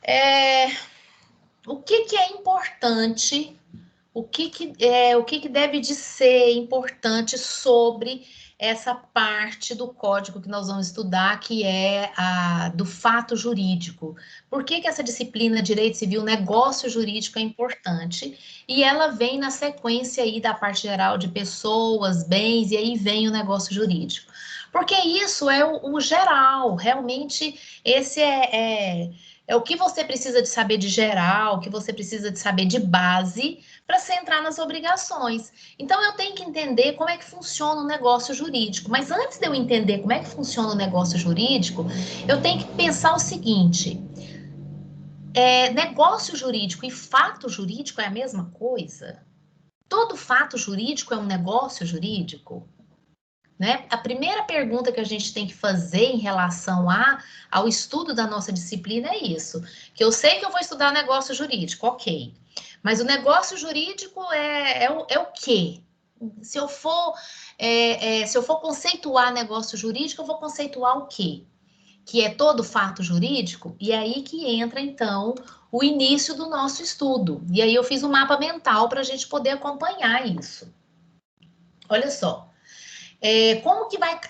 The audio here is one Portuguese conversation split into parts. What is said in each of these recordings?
É, o que é importante, o que deve de ser importante sobre essa parte do código que nós vamos estudar, que é a do fato jurídico. Por que essa disciplina Direito Civil, Negócio Jurídico é importante? E ela vem na sequência aí da parte geral de pessoas, bens, e aí vem o negócio jurídico. Porque isso é o geral, realmente esse é o que você precisa de saber de geral, o que você precisa de saber de base para você entrar nas obrigações. Então, eu tenho que entender como é que funciona o negócio jurídico. Mas antes de eu entender como é que funciona o negócio jurídico, eu tenho que pensar o seguinte: negócio jurídico e fato jurídico é a mesma coisa? Todo fato jurídico é um negócio jurídico? Né? A primeira pergunta que a gente tem que fazer em relação ao estudo da nossa disciplina é isso, que eu sei que eu vou estudar negócio jurídico, ok, mas o negócio jurídico é o quê? Se eu for, se eu for conceituar negócio jurídico, eu vou conceituar o quê? Que é todo fato jurídico, e é aí que entra, então, o início do nosso estudo. E aí eu fiz um mapa mental para a gente poder acompanhar isso. Olha só, como que vai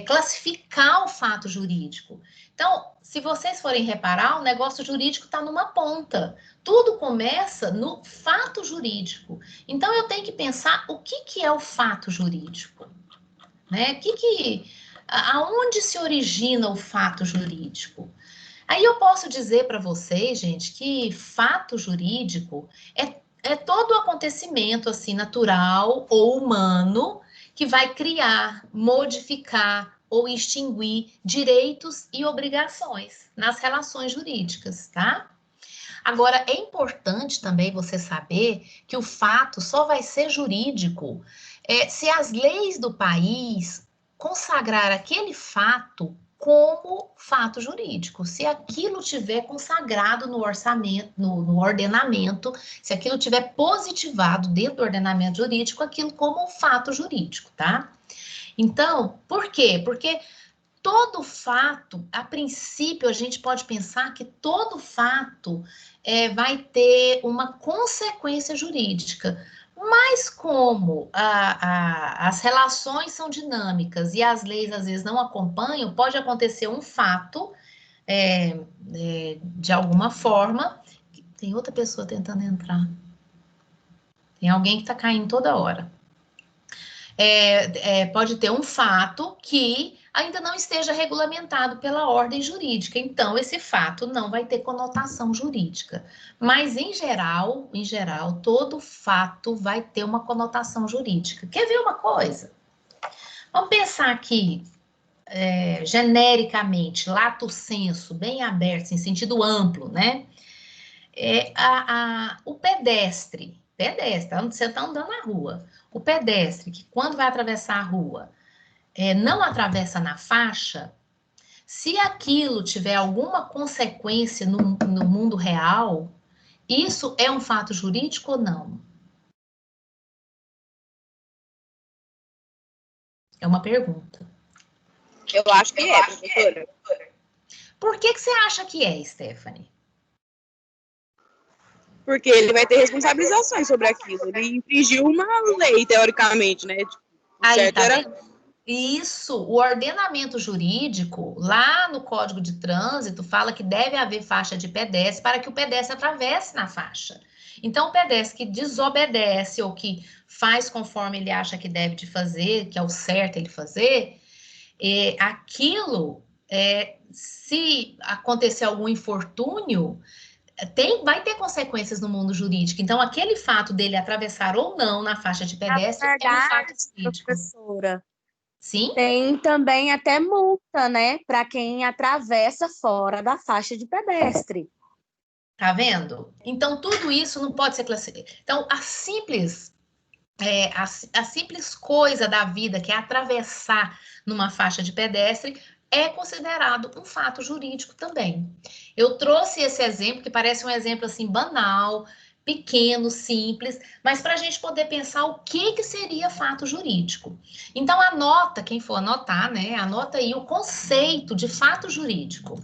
classificar o fato jurídico? Então, se vocês forem reparar, o negócio jurídico está numa ponta. Tudo começa no fato jurídico. Então, eu tenho que pensar o que é o fato jurídico, né? Aonde se origina o fato jurídico? Aí eu posso dizer para vocês, gente, que fato jurídico é todo acontecimento assim natural ou humano que vai criar, modificar ou extinguir direitos e obrigações nas relações jurídicas, tá? Agora, é importante também você saber que o fato só vai ser jurídico se as leis do país consagrar aquele fato como fato jurídico. Se aquilo tiver consagrado no orçamento, no ordenamento, se aquilo tiver positivado dentro do ordenamento jurídico, aquilo como fato jurídico, tá? Então, por quê? Porque todo fato, a princípio, a gente pode pensar que todo fato vai ter uma consequência jurídica. Mas como as relações são dinâmicas e as leis às vezes não acompanham, pode acontecer um fato de alguma forma. Tem outra pessoa tentando entrar. Tem alguém que está caindo toda hora. Pode ter um fato que ainda não esteja regulamentado pela ordem jurídica. Então, esse fato não vai ter conotação jurídica. Mas, em geral, todo fato vai ter uma conotação jurídica. Quer ver uma coisa? Vamos pensar aqui, genericamente, lato sensu, bem aberto, em sentido amplo, né? O pedestre, você está andando na rua. O pedestre, que quando vai atravessar a rua, não atravessa na faixa, se aquilo tiver alguma consequência no mundo real, isso é um fato jurídico ou não? É uma pergunta. Eu acho que é, professora. Por que você acha que é, Stephanie? Porque ele vai ter responsabilizações sobre aquilo. Ele infringiu uma lei, teoricamente, né? Aí, tá vendo? Isso, o ordenamento jurídico, lá no Código de Trânsito, fala que deve haver faixa de pedestre para que o pedestre atravesse na faixa. Então, o pedestre que desobedece ou que faz conforme ele acha que deve de fazer, que é o certo ele fazer, se acontecer algum infortúnio, vai ter consequências no mundo jurídico. Então, aquele fato dele atravessar ou não na faixa de pedestre é um fato jurídico. Professora, Sim? tem também até multa, né, para quem atravessa fora da faixa de pedestre. Tá vendo? Então, tudo isso não pode ser classificado. Então, a simples coisa da vida, que é atravessar numa faixa de pedestre, é considerado um fato jurídico também. Eu trouxe esse exemplo, que parece um exemplo assim banal, pequeno, simples, mas para a gente poder pensar o que seria fato jurídico. Então, anota, quem for anotar, né? Anota aí o conceito de fato jurídico.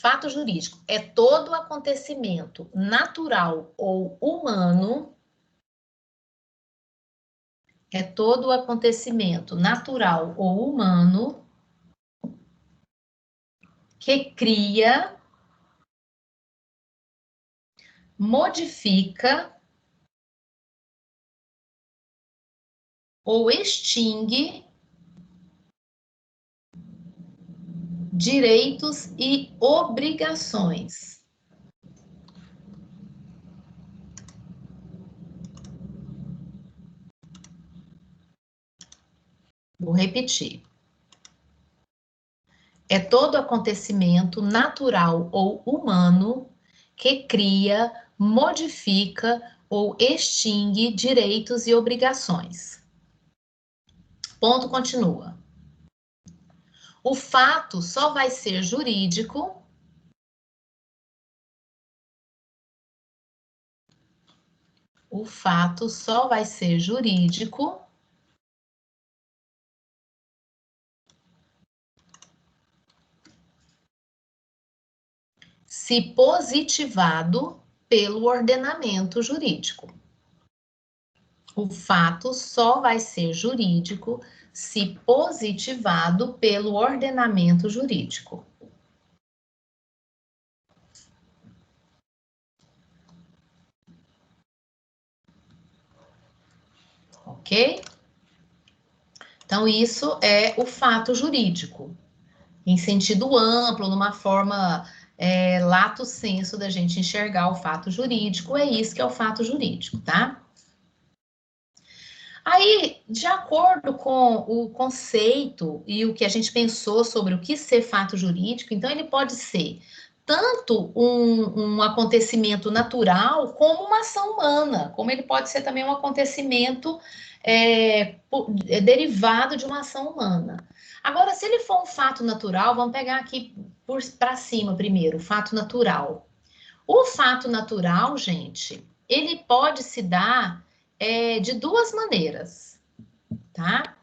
Fato jurídico é todo acontecimento natural ou humano. É todo acontecimento natural ou humano que cria, modifica ou extingue direitos e obrigações. Vou repetir. É todo acontecimento natural ou humano que cria, modifica ou extingue direitos e obrigações. Ponto continua. O fato só vai ser jurídico se positivado pelo ordenamento jurídico. O fato só vai ser jurídico se positivado pelo ordenamento jurídico. Ok? Então, isso é o fato jurídico, em sentido amplo, numa forma lato sensu da gente enxergar o fato jurídico, é isso que é o fato jurídico, tá? Aí, de acordo com o conceito e o que a gente pensou sobre o que ser fato jurídico, então ele pode ser tanto um acontecimento natural como uma ação humana, como ele pode ser também um acontecimento derivado de uma ação humana. Agora, se ele for um fato natural, vamos pegar aqui para cima primeiro, o fato natural. O fato natural, gente, ele pode se dar de duas maneiras, tá?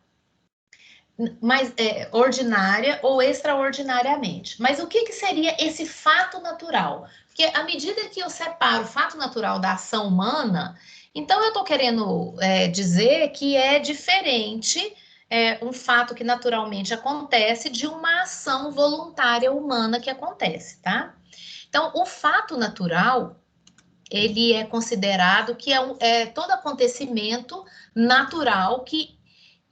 Mas ordinária ou extraordinariamente. Mas o que seria esse fato natural? Porque à medida que eu separo o fato natural da ação humana, então eu estou querendo dizer que é diferente um fato que naturalmente acontece de uma ação voluntária humana que acontece, tá? Então, o fato natural, ele é considerado que é todo acontecimento natural que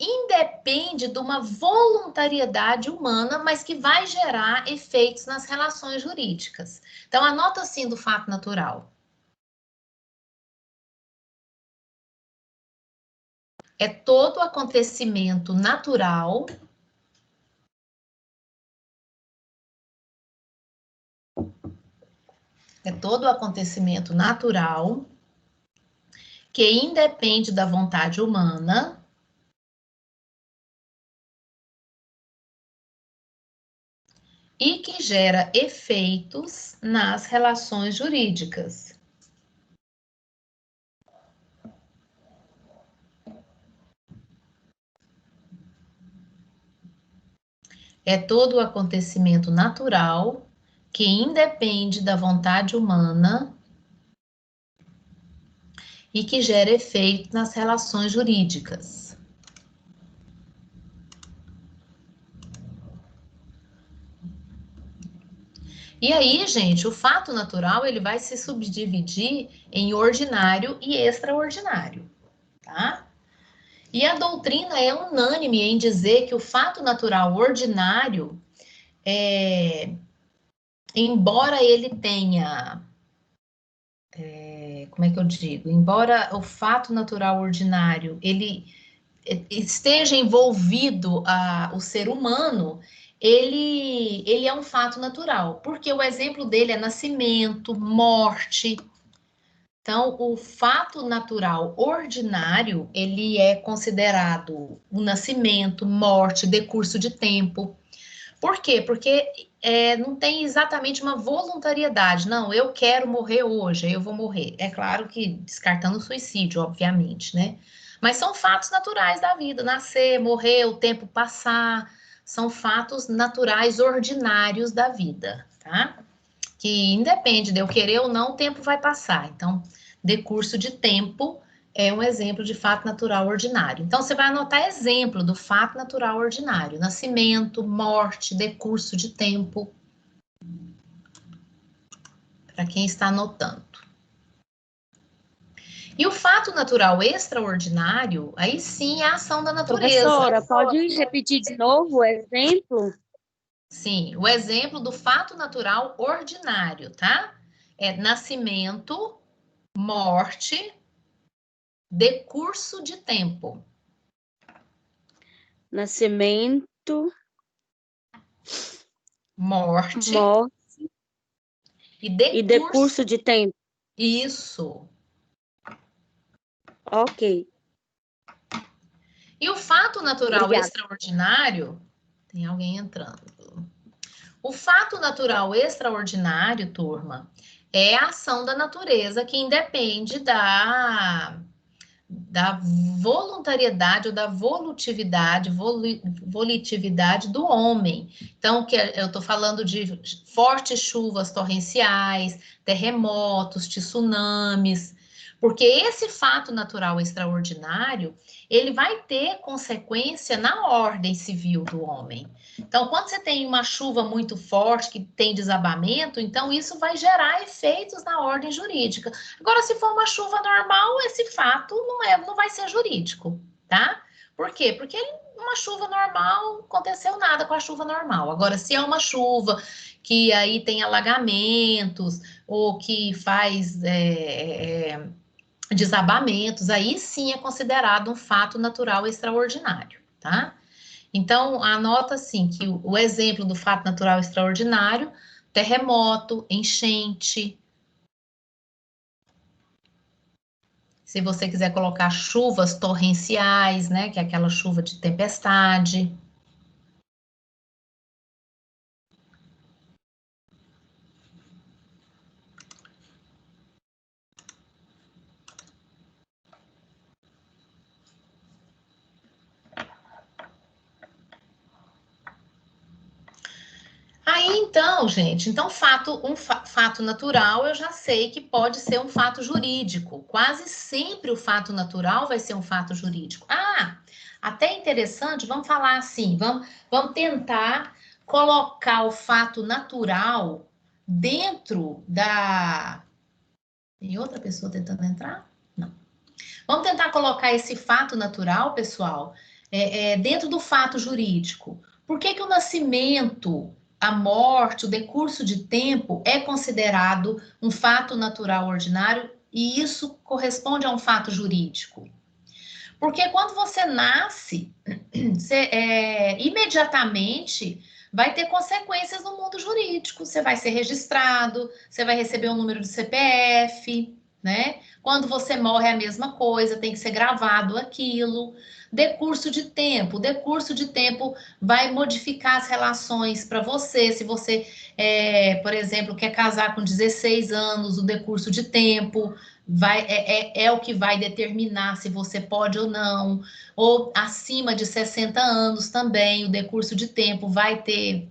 independe de uma voluntariedade humana, mas que vai gerar efeitos nas relações jurídicas. Então, anota assim do fato natural. É todo acontecimento natural que independe da vontade humana e que gera efeitos nas relações jurídicas. É todo acontecimento natural que independe da vontade humana e que gera efeito nas relações jurídicas. E aí, gente, o fato natural ele vai se subdividir em ordinário e extraordinário, tá? E a doutrina é unânime em dizer que o fato natural ordinário, embora ele tenha, como é que eu digo? Embora o fato natural ordinário ele esteja envolvido o ser humano, ele é um fato natural, porque o exemplo dele é nascimento, morte. Então, o fato natural ordinário, ele é considerado o nascimento, morte, decurso de tempo. Por quê? Porque não tem exatamente uma voluntariedade. Não, eu quero morrer hoje, eu vou morrer. É claro que descartando o suicídio, obviamente, né? Mas são fatos naturais da vida. Nascer, morrer, o tempo passar, são fatos naturais ordinários da vida, tá? que independe de eu querer ou não, o tempo vai passar. Então, decurso de tempo é um exemplo de fato natural ordinário. Então, você vai anotar exemplo do fato natural ordinário: nascimento, morte, decurso de tempo, para quem está anotando. E o fato natural extraordinário, aí sim é a ação da natureza. Professora, pode repetir de novo o exemplo? Sim, o exemplo do fato natural ordinário, tá? É nascimento, morte, decurso de tempo. Nascimento, Morte morte e e decurso de tempo. Isso. Ok. E o fato natural Obrigada. extraordinário, tem alguém entrando. O fato natural extraordinário, turma, é a ação da natureza que independe da voluntariedade ou da volitividade do homem. Então, que eu estou falando de fortes chuvas torrenciais, terremotos, tsunamis, porque esse fato natural extraordinário, ele vai ter consequência na ordem civil do homem. Então, quando você tem uma chuva muito forte, que tem desabamento, então isso vai gerar efeitos na ordem jurídica. Agora, se for uma chuva normal, esse fato não vai ser jurídico, tá? Por quê? Porque uma chuva normal, não aconteceu nada com a chuva normal. Agora, se é uma chuva que aí tem alagamentos ou que faz desabamentos, aí sim é considerado um fato natural extraordinário, tá? Então, anota assim que o exemplo do fato natural extraordinário: terremoto, enchente. Se você quiser colocar chuvas torrenciais, né, que é aquela chuva de tempestade. Aí, então, gente, então fato natural eu já sei que pode ser um fato jurídico. Quase sempre o fato natural vai ser um fato jurídico. Ah, até interessante, vamos falar assim, vamos tentar colocar o fato natural dentro da... Tem outra pessoa tentando entrar? Não. Vamos tentar colocar esse fato natural, pessoal, dentro do fato jurídico. Por que que o nascimento, a morte, o decurso de tempo é considerado um fato natural ordinário e isso corresponde a um fato jurídico? Porque quando você nasce, imediatamente vai ter consequências no mundo jurídico. Você vai ser registrado, você vai receber um número de CPF, né? Quando você morre é a mesma coisa, tem que ser gravado aquilo. Decurso de tempo vai modificar as relações para você. Se você, por exemplo, quer casar com 16 anos, o decurso de tempo é o que vai determinar se você pode ou não. Ou acima de 60 anos também, o decurso de tempo vai ter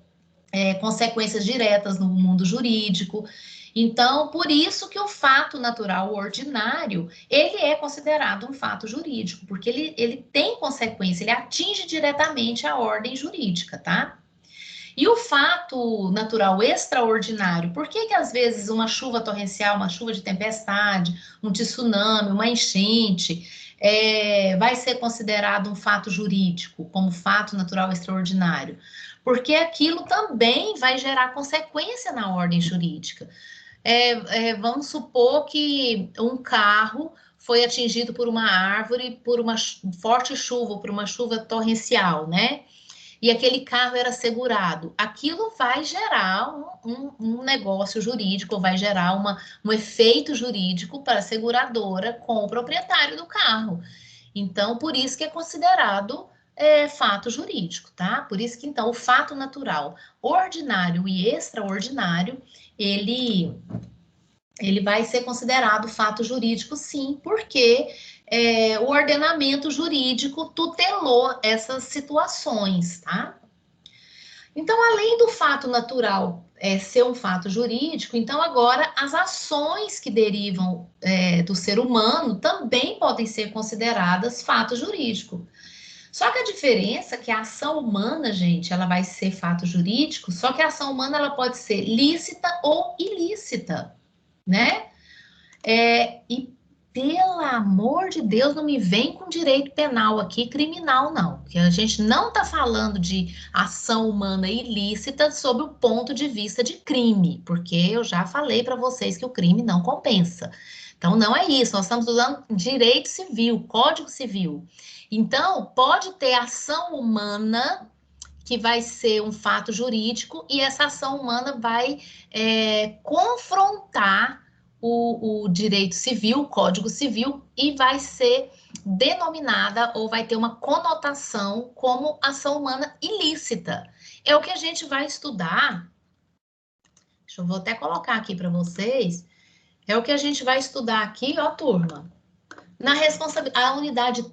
consequências diretas no mundo jurídico. Então, por isso que o fato natural ordinário, ele é considerado um fato jurídico, porque ele tem consequência, ele atinge diretamente a ordem jurídica, tá? E o fato natural extraordinário, por que que às vezes uma chuva torrencial, uma chuva de tempestade, um tsunami, uma enchente, vai ser considerado um fato jurídico, como fato natural extraordinário? Porque aquilo também vai gerar consequência na ordem jurídica. Vamos supor que um carro foi atingido por uma árvore, por uma forte chuva, por uma chuva torrencial, né? E aquele carro era segurado. Aquilo vai gerar um negócio jurídico, vai gerar um efeito jurídico para a seguradora com o proprietário do carro. Então, por isso que é considerado fato jurídico, tá? Por isso que, então, o fato natural ordinário e extraordinário, ele vai ser considerado fato jurídico, sim, porque o ordenamento jurídico tutelou essas situações, tá? Então, além do fato natural ser um fato jurídico, então agora as ações que derivam do ser humano também podem ser consideradas fato jurídico. Só que a diferença é que a ação humana, gente, ela vai ser fato jurídico, só que a ação humana ela pode ser lícita ou ilícita, né? E pelo amor de Deus, não me vem com direito penal aqui, criminal, não. Que a gente não está falando de ação humana ilícita sob o ponto de vista de crime, porque eu já falei para vocês que o crime não compensa. Então, não é isso, nós estamos usando direito civil, Código Civil. Então, pode ter ação humana que vai ser um fato jurídico e essa ação humana vai confrontar o direito civil, o Código Civil, e vai ser denominada ou vai ter uma conotação como ação humana ilícita. É o que a gente vai estudar. Deixa eu vou até colocar aqui para vocês. É o que a gente vai estudar aqui, ó, turma. Na responsabilidade, a unidade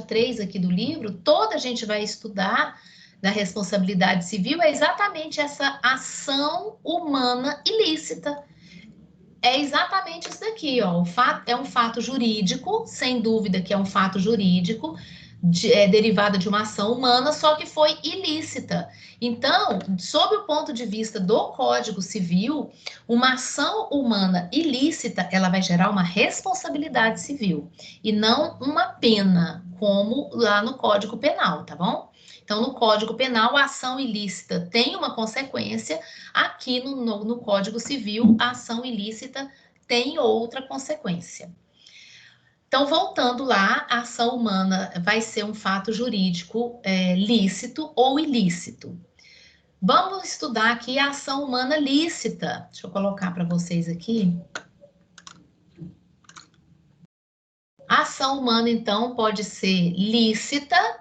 3 aqui do livro, toda a gente vai estudar da responsabilidade civil, é exatamente essa ação humana ilícita. É exatamente isso daqui, ó. É um fato jurídico, sem dúvida que é um fato jurídico, derivada de uma ação humana, só que foi ilícita. Então, sob o ponto de vista do Código Civil, uma ação humana ilícita, ela vai gerar uma responsabilidade civil e não uma pena, como lá no Código Penal, tá bom? Então, no Código Penal, a ação ilícita tem uma consequência, aqui no Código Civil, a ação ilícita tem outra consequência. Então, voltando lá, a ação humana vai ser um fato jurídico lícito ou ilícito. Vamos estudar aqui a ação humana lícita. Deixa eu colocar para vocês aqui. A ação humana, então, pode ser lícita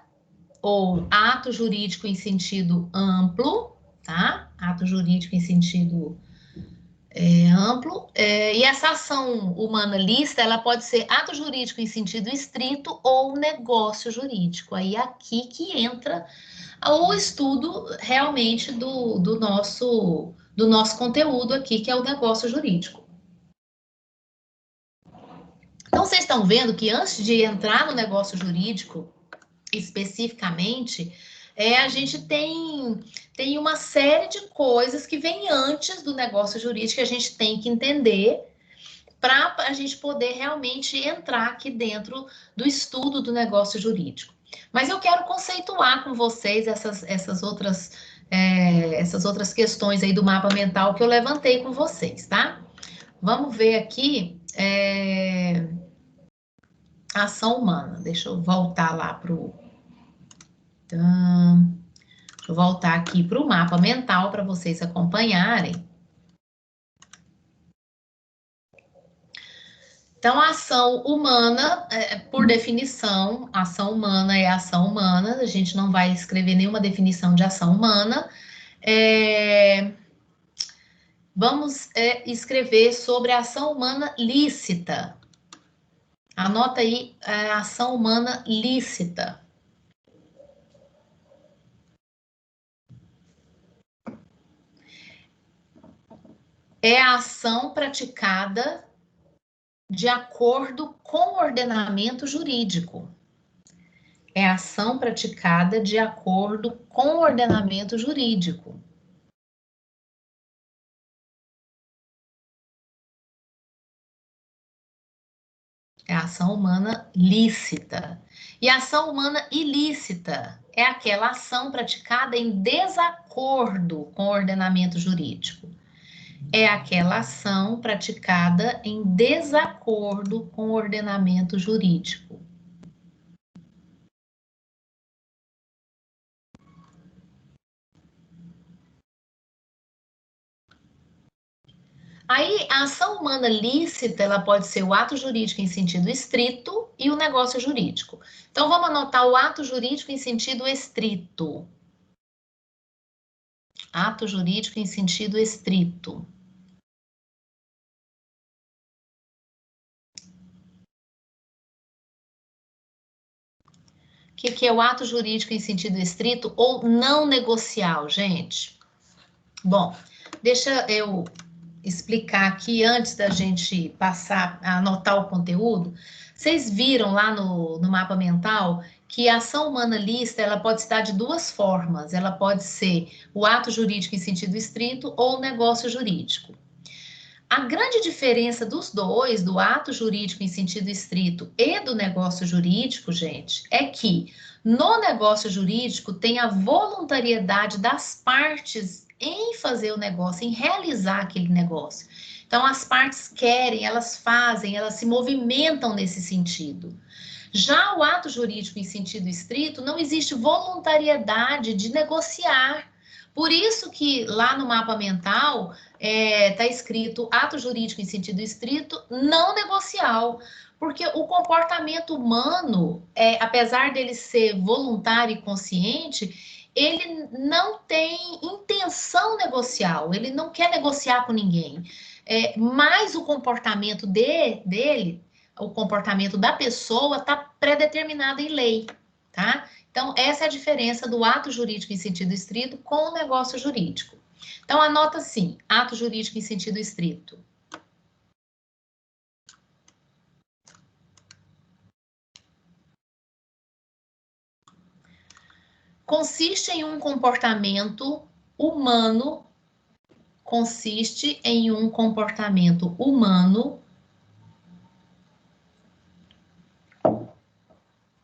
ou ato jurídico em sentido amplo, tá? Ato jurídico em sentido amplo. E essa ação humana lícita, ela pode ser ato jurídico em sentido estrito ou negócio jurídico. Aí aqui que entra o estudo realmente do nosso conteúdo aqui, que é o negócio jurídico. Então, vocês estão vendo que antes de entrar no negócio jurídico, especificamente, a gente tem uma série de coisas que vem antes do negócio jurídico que a gente tem que entender para a gente poder realmente entrar aqui dentro do estudo do negócio jurídico. Mas eu quero conceituar com vocês essas outras questões aí do mapa mental que eu levantei com vocês, tá? Vamos ver aqui a ação humana. Deixa eu voltar lá para o... Deixa eu voltar aqui para o mapa mental para vocês acompanharem. Então, a ação humana, por definição, a ação humana é a ação humana, a gente não vai escrever nenhuma definição de ação humana. Vamos escrever sobre a ação humana lícita. Anota aí a ação humana lícita. É a ação praticada de acordo com o ordenamento jurídico. É a ação praticada de acordo com o ordenamento jurídico. É a ação humana lícita. E a ação humana ilícita é aquela ação praticada em desacordo com o ordenamento jurídico. É aquela ação praticada em desacordo com o ordenamento jurídico. Aí, a ação humana lícita, ela pode ser o ato jurídico em sentido estrito e o negócio jurídico. Então, vamos anotar o ato jurídico em sentido estrito. Ato jurídico em sentido estrito. que é o ato jurídico em sentido estrito ou não negocial, gente? Bom, deixa eu explicar aqui antes da gente passar a anotar o conteúdo. Vocês viram lá no mapa mental que a ação humana lista, ela pode se dar de duas formas. Ela pode ser o ato jurídico em sentido estrito ou o negócio jurídico. A grande diferença dos dois, do ato jurídico em sentido estrito e do negócio jurídico, gente, é que no negócio jurídico tem a voluntariedade das partes em fazer o negócio, em realizar aquele negócio. Então, as partes querem, elas fazem, elas se movimentam nesse sentido. Já o ato jurídico em sentido estrito, não existe voluntariedade de negociar. Por isso que lá no mapa mental está escrito ato jurídico em sentido estrito, não negocial. Porque o comportamento humano, apesar dele ser voluntário e consciente, ele não tem intenção negocial, ele não quer negociar com ninguém. Mas o comportamento dele, o comportamento da pessoa está pré-determinado em lei, tá? Então, essa é a diferença do ato jurídico em sentido estrito com o negócio jurídico. Então, anota assim, ato jurídico em sentido estrito. Consiste em um comportamento humano,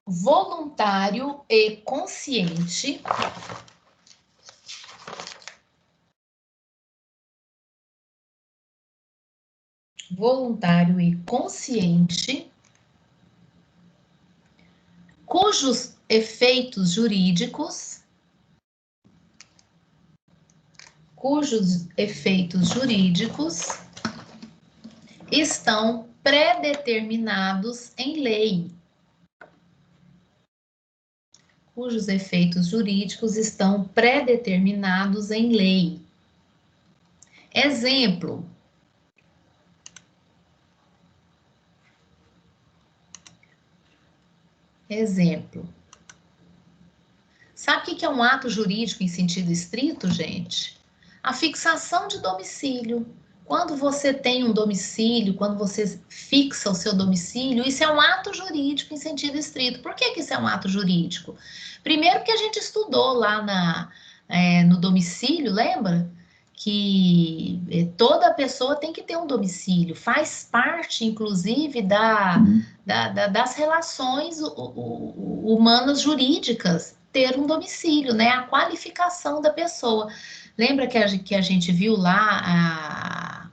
voluntário e consciente, cujos efeitos jurídicos estão pré-determinados em lei. Cujos efeitos jurídicos estão pré-determinados em lei. Exemplo. Sabe o que é um ato jurídico em sentido estrito, gente? A fixação de domicílio. Quando você tem um domicílio, quando você fixa o seu domicílio, isso é um ato jurídico em sentido estrito. Por que isso é um ato jurídico? Primeiro que a gente estudou lá no domicílio, lembra? Que toda pessoa tem que ter um domicílio, faz parte, inclusive, das relações humanas jurídicas, ter um domicílio, né? A qualificação da pessoa. Lembra que a gente viu lá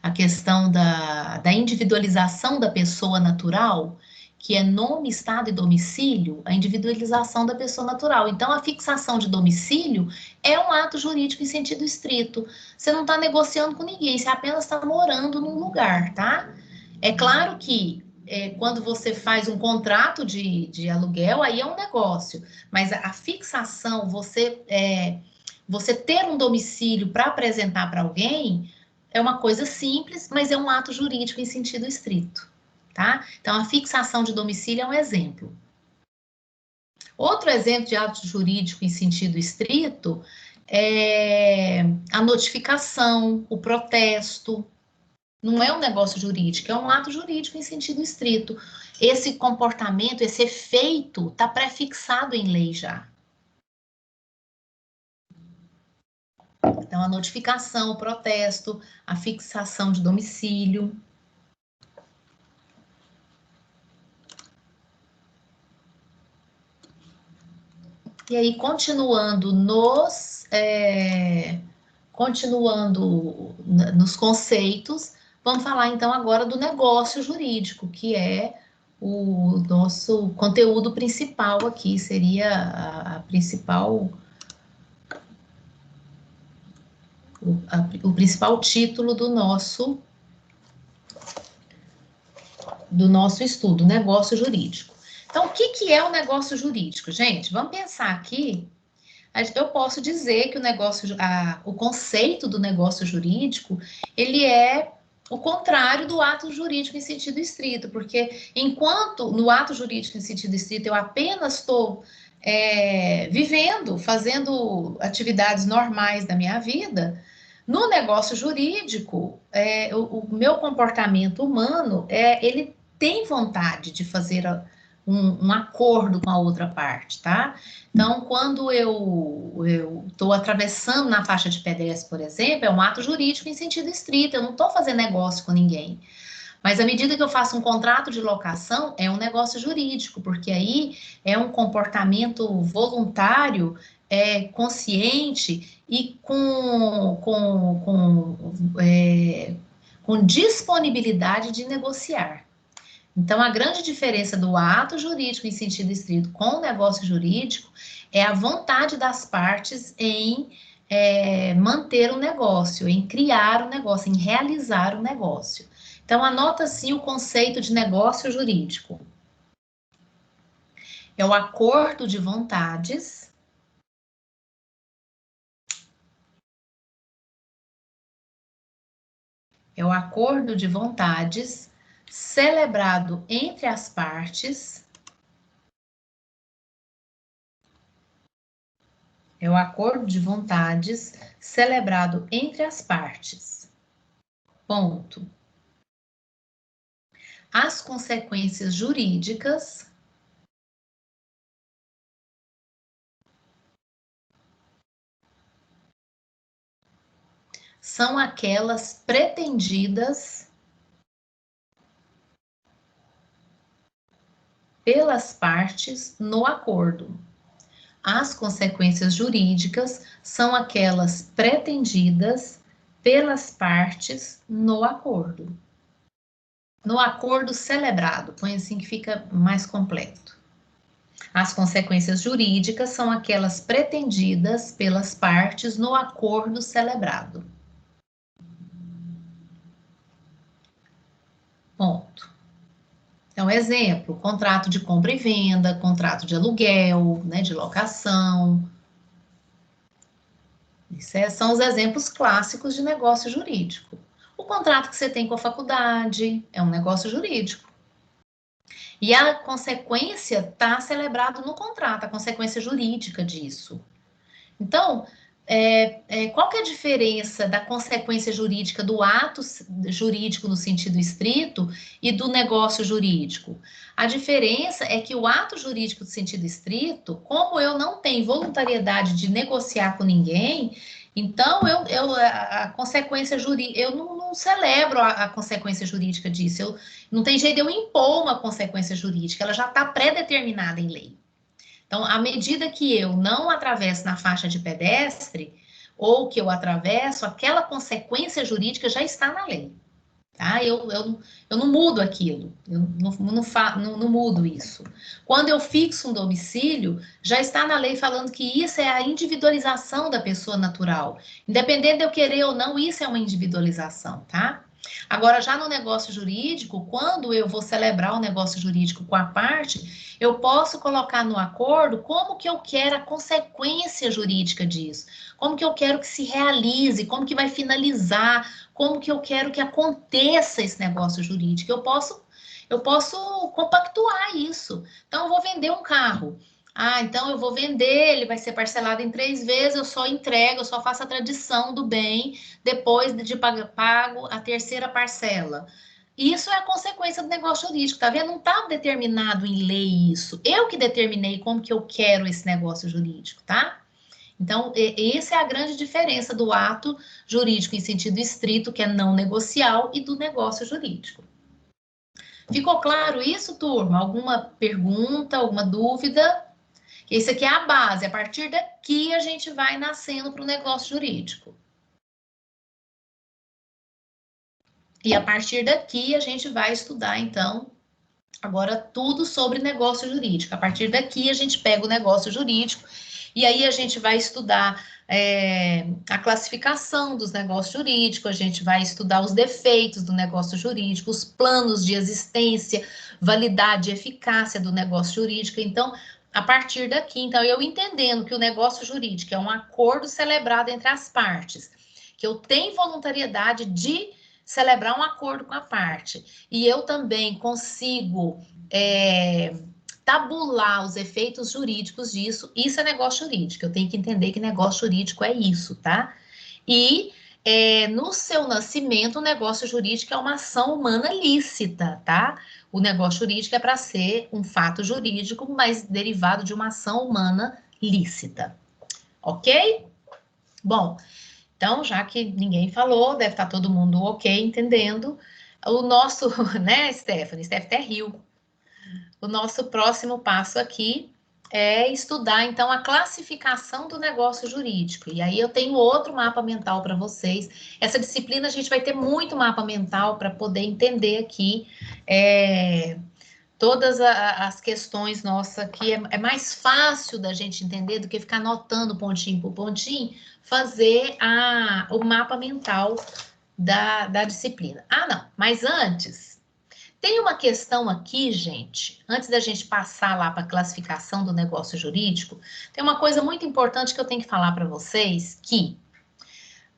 a questão da individualização da pessoa natural, que é nome, estado e domicílio, a individualização da pessoa natural. Então, a fixação de domicílio é um ato jurídico em sentido estrito. Você não está negociando com ninguém, você apenas está morando num lugar, tá? É claro que quando você faz um contrato de aluguel, aí é um negócio, mas a fixação, você ter um domicílio para apresentar para alguém é uma coisa simples, mas é um ato jurídico em sentido estrito, tá? Então, a fixação de domicílio é um exemplo. Outro exemplo de ato jurídico em sentido estrito é a notificação, o protesto. Não é um negócio jurídico, é um ato jurídico em sentido estrito. Esse comportamento, esse efeito está prefixado em lei já. Então, a notificação, o protesto, a fixação de domicílio. E aí, continuando nos conceitos, vamos falar então agora do negócio jurídico, que é o nosso conteúdo principal aqui, seria o principal título do nosso estudo, negócio jurídico. Então, o que é o negócio jurídico? Gente, vamos pensar aqui. Eu posso dizer que o conceito do negócio jurídico, ele é o contrário do ato jurídico em sentido estrito, porque enquanto no ato jurídico em sentido estrito eu apenas estou vivendo, fazendo atividades normais da minha vida, no negócio jurídico, o meu comportamento humano, ele tem vontade de fazer um acordo com a outra parte, tá? Então, quando eu estou atravessando na faixa de pedestre, por exemplo, é um ato jurídico em sentido estrito, eu não estou fazendo negócio com ninguém. Mas à medida que eu faço um contrato de locação, é um negócio jurídico, porque aí é um comportamento voluntário, consciente e com disponibilidade de negociar. Então, a grande diferença do ato jurídico em sentido estrito com o negócio jurídico é a vontade das partes em manter o negócio, em criar o negócio, em realizar o negócio. Então, anota assim o conceito de negócio jurídico. É o acordo de vontades celebrado entre as partes. É o acordo de vontades celebrado entre as partes. Ponto. As consequências jurídicas são aquelas pretendidas pelas partes no acordo. As consequências jurídicas são aquelas pretendidas pelas partes no acordo. No acordo celebrado, põe assim que fica mais completo. As consequências jurídicas são aquelas pretendidas pelas partes no acordo celebrado. Ponto. Então, exemplo, contrato de compra e venda, contrato de aluguel, né, de locação. São os exemplos clássicos de negócio jurídico. O contrato que você tem com a faculdade é um negócio jurídico. E a consequência está celebrada no contrato, a consequência jurídica disso. Então, qual que é a diferença da consequência jurídica do ato jurídico no sentido estrito e do negócio jurídico? A diferença é que o ato jurídico no sentido estrito, como eu não tenho voluntariedade de negociar com ninguém, então a consequência jurídica, eu não celebro a consequência jurídica disso, não tem jeito de eu impor uma consequência jurídica, ela já está pré-determinada em lei. Então, à medida que eu não atravesso na faixa de pedestre, ou que eu atravesso, aquela consequência jurídica já está na lei. Tá? Eu não mudo aquilo, eu não mudo isso. Quando eu fixo um domicílio, já está na lei falando que isso é a individualização da pessoa natural. Independente de eu querer ou não, isso é uma individualização, tá? Agora, já no negócio jurídico, quando eu vou celebrar o negócio jurídico com a parte, eu posso colocar no acordo como que eu quero a consequência jurídica disso, como que eu quero que se realize, como que vai finalizar, como que eu quero que aconteça esse negócio jurídico. Eu posso compactuar isso. Então, eu vou vender um carro. Então eu vou vender, ele vai ser parcelado em 3 vezes, eu só entrego, eu só faço a tradição do bem, depois de pago a terceira parcela. Isso é a consequência do negócio jurídico, tá vendo? Não está determinado em lei isso. Eu que determinei como que eu quero esse negócio jurídico, tá? Então, essa é a grande diferença do ato jurídico em sentido estrito, que é não negocial, e do negócio jurídico. Ficou claro isso, turma? Alguma pergunta, alguma dúvida? Isso aqui é a base. A partir daqui, a gente vai nascendo para o negócio jurídico. E a partir daqui, a gente vai estudar, então, agora tudo sobre negócio jurídico. A partir daqui, a gente pega o negócio jurídico e aí a gente vai estudar a classificação dos negócios jurídicos, a gente vai estudar os defeitos do negócio jurídico, os planos de existência, validade e eficácia do negócio jurídico. Então, a partir daqui, então, eu entendendo que o negócio jurídico é um acordo celebrado entre as partes, que eu tenho voluntariedade de celebrar um acordo com a parte. E eu também consigo tabular os efeitos jurídicos disso. Isso é negócio jurídico. Eu tenho que entender que negócio jurídico é isso, tá? E no seu nascimento, o negócio jurídico é uma ação humana lícita, tá? O negócio jurídico é para ser um fato jurídico, mas derivado de uma ação humana lícita. Ok? Bom, então, já que ninguém falou, deve estar todo mundo ok, entendendo. O nosso, né, Stephanie? Stephanie até riu. O nosso próximo passo aqui é estudar, então, a classificação do negócio jurídico. E aí eu tenho outro mapa mental para vocês. Essa disciplina a gente vai ter muito mapa mental para poder entender aqui todas as questões nossas, que é mais fácil da gente entender do que ficar anotando pontinho por pontinho, fazer o mapa mental da disciplina. Ah, não, mas antes, tem uma questão aqui, gente, antes da gente passar lá para a classificação do negócio jurídico, tem uma coisa muito importante que eu tenho que falar para vocês, que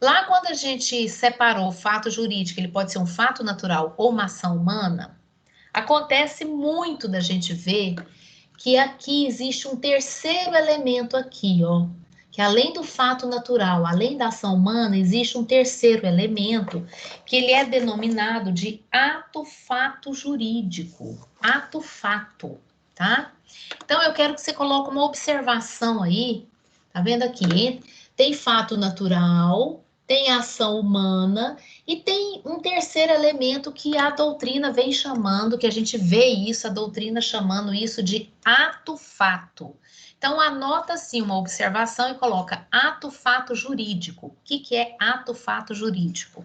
lá quando a gente separou o fato jurídico, ele pode ser um fato natural ou uma ação humana, acontece muito da gente ver que aqui existe um terceiro elemento aqui, ó, que além do fato natural, além da ação humana, existe um terceiro elemento que ele é denominado de ato-fato jurídico. Ato-fato, tá? Então, eu quero que você coloque uma observação aí, tá vendo aqui? Tem fato natural, tem ação humana e tem um terceiro elemento que a doutrina vem chamando, que a gente vê isso, a doutrina chamando isso de ato-fato. Então, anota assim uma observação e coloca ato-fato jurídico. O que é ato-fato jurídico?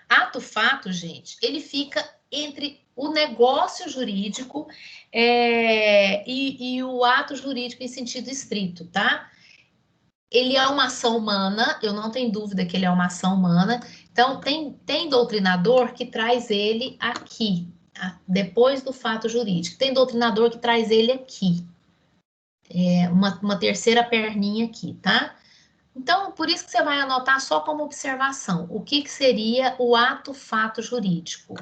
Ato-fato, gente, ele fica entre o negócio jurídico e o ato jurídico em sentido estrito, tá? Ele é uma ação humana, eu não tenho dúvida que ele é uma ação humana. Então, tem doutrinador que traz ele aqui, depois do fato jurídico. Tem doutrinador que traz ele aqui. Uma terceira perninha aqui, tá? Então, por isso que você vai anotar só como observação. O que seria o ato-fato jurídico?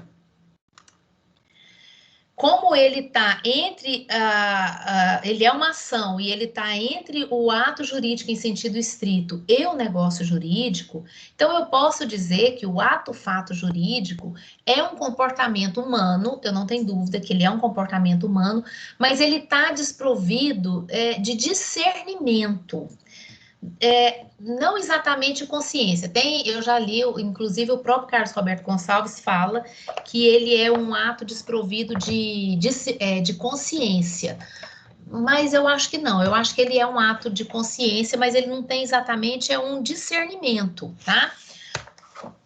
Como ele está entre, ele é uma ação e ele está entre o ato jurídico em sentido estrito e o negócio jurídico, então eu posso dizer que o ato-fato jurídico é um comportamento humano, eu não tenho dúvida que ele é um comportamento humano, mas ele está desprovido de discernimento. Não exatamente consciência. Eu já li, inclusive o próprio Carlos Roberto Gonçalves fala que ele é um ato desprovido de consciência. Mas eu acho que não, eu acho que ele é um ato de consciência, mas ele não tem exatamente um discernimento, tá?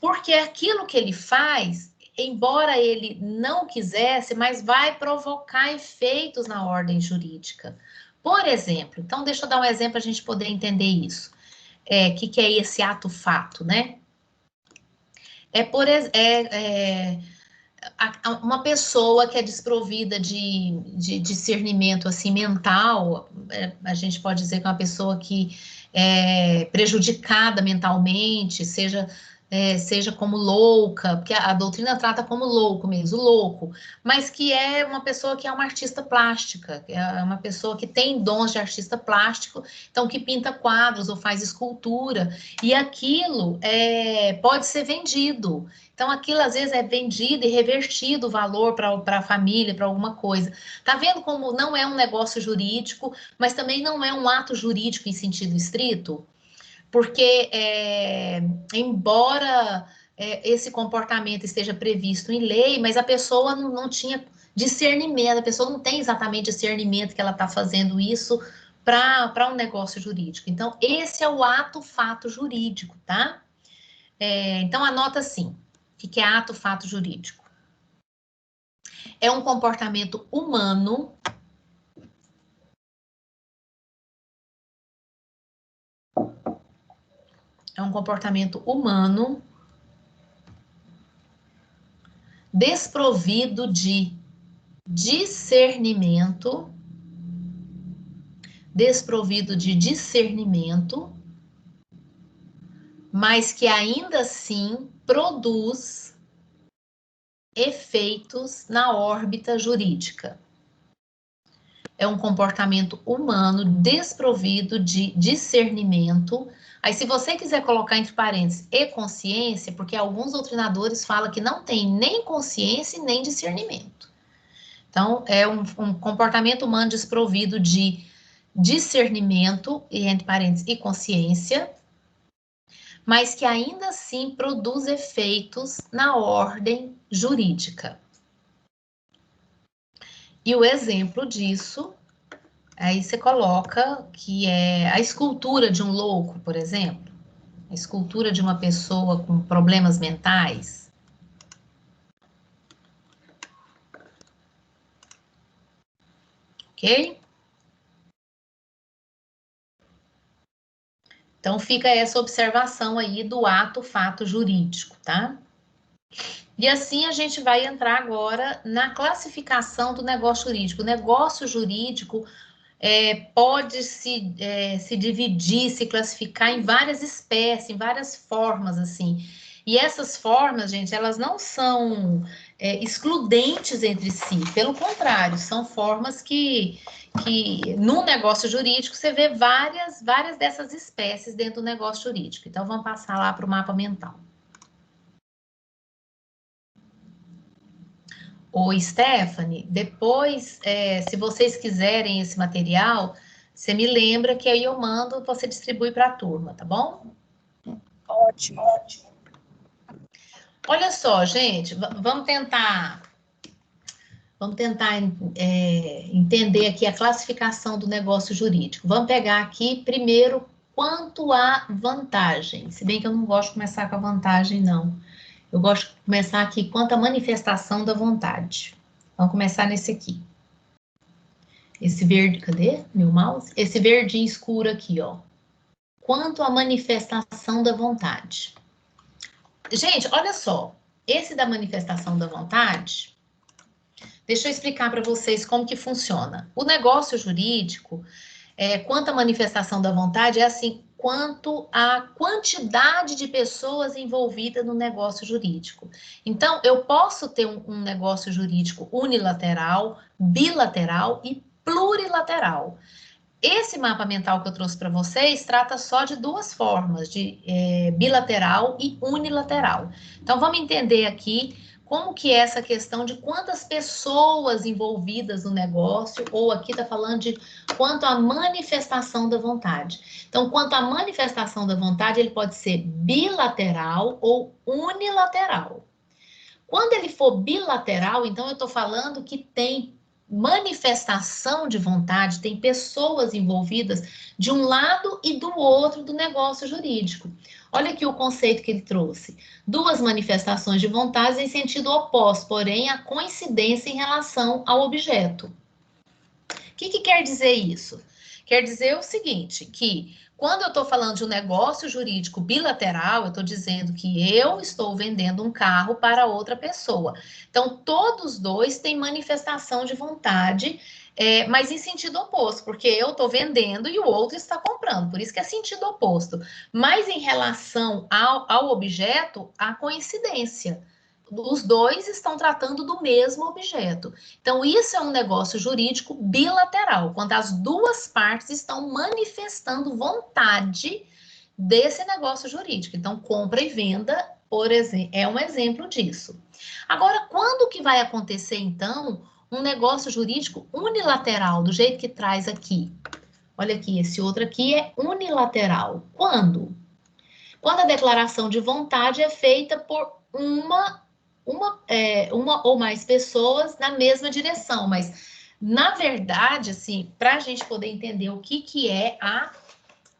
Porque aquilo que ele faz, embora ele não quisesse, mas vai provocar efeitos na ordem jurídica. Por exemplo, então deixa eu dar um exemplo para a gente poder entender isso. Que é esse ato-fato, né? Uma pessoa que é desprovida de discernimento assim, mental, a gente pode dizer que é uma pessoa que é prejudicada mentalmente, seja como louca, porque a doutrina trata como louco mesmo, louco, mas que é uma pessoa que é uma artista plástica, é uma pessoa que tem dons de artista plástico, então que pinta quadros ou faz escultura, e aquilo pode ser vendido. Então, aquilo às vezes é vendido e revertido o valor para a família, para alguma coisa. Tá vendo como não é um negócio jurídico, mas também não é um ato jurídico em sentido estrito? Porque, embora esse comportamento esteja previsto em lei, mas a pessoa não tinha discernimento, a pessoa não tem exatamente discernimento que ela está fazendo isso para um negócio jurídico. Então, esse é o ato-fato jurídico, tá? Então, anota assim. O que é ato-fato jurídico? É um comportamento humano desprovido de discernimento, mas que ainda assim produz efeitos na órbita jurídica. É um comportamento humano desprovido de discernimento. Aí, se você quiser colocar entre parênteses e consciência, porque alguns doutrinadores falam que não tem nem consciência e nem discernimento. Então, é um comportamento humano desprovido de discernimento, e entre parênteses, e consciência, mas que ainda assim produz efeitos na ordem jurídica. E o exemplo disso, aí você coloca que é a escultura de um louco, por exemplo, a escultura de uma pessoa com problemas mentais. Ok? Então, fica essa observação aí do ato fato jurídico, tá? E assim a gente vai entrar agora na classificação do negócio jurídico. O negócio jurídico pode se dividir, se classificar em várias espécies, em várias formas, assim. E essas formas, gente, elas não são excludentes entre si. Pelo contrário, são formas que no negócio jurídico você vê várias dessas espécies dentro do negócio jurídico. Então, vamos passar lá para o mapa mental. Ô, Stephanie, depois, se vocês quiserem esse material, você me lembra que aí eu mando, você distribui para a turma, tá bom? Ótimo, ótimo. Olha só, gente, vamos tentar entender aqui a classificação do negócio jurídico. Vamos pegar aqui primeiro quanto à vantagem, se bem que eu não gosto de começar com a vantagem, não. Eu gosto de começar aqui quanto à manifestação da vontade. Vamos começar nesse aqui. Esse verde, cadê meu mouse? Esse verdinho escuro aqui, ó. Quanto à manifestação da vontade. Gente, olha só. Esse da manifestação da vontade, deixa eu explicar para vocês como que funciona. O negócio jurídico, quanto à manifestação da vontade, é assim, quanto à quantidade de pessoas envolvidas no negócio jurídico. Então, eu posso ter um negócio jurídico unilateral, bilateral e plurilateral. Esse mapa mental que eu trouxe para vocês trata só de duas formas, de bilateral e unilateral. Então, vamos entender aqui como que é essa questão de quantas pessoas envolvidas no negócio, ou aqui está falando de quanto à manifestação da vontade. Então, quanto à manifestação da vontade, ele pode ser bilateral ou unilateral. Quando ele for bilateral, então eu estou falando que tem manifestação de vontade, tem pessoas envolvidas de um lado e do outro do negócio jurídico. Olha aqui o conceito que ele trouxe. Duas manifestações de vontade em sentido oposto, porém a coincidência em relação ao objeto. O que quer dizer isso? Quer dizer o seguinte, que quando eu estou falando de um negócio jurídico bilateral, eu estou dizendo que eu estou vendendo um carro para outra pessoa. Então, todos dois têm manifestação de vontade, mas em sentido oposto, porque eu estou vendendo e o outro está comprando, por isso que é sentido oposto. Mas em relação ao objeto, há coincidência. Os dois estão tratando do mesmo objeto. Então, isso é um negócio jurídico bilateral, quando as duas partes estão manifestando vontade desse negócio jurídico. Então, compra e venda, por exemplo, é um exemplo disso. Agora, quando que vai acontecer, então, um negócio jurídico unilateral, do jeito que traz aqui? Olha aqui, esse outro aqui é unilateral. Quando? Quando a declaração de vontade é feita por uma ou mais pessoas na mesma direção, mas na verdade, assim, para a gente poder entender o que é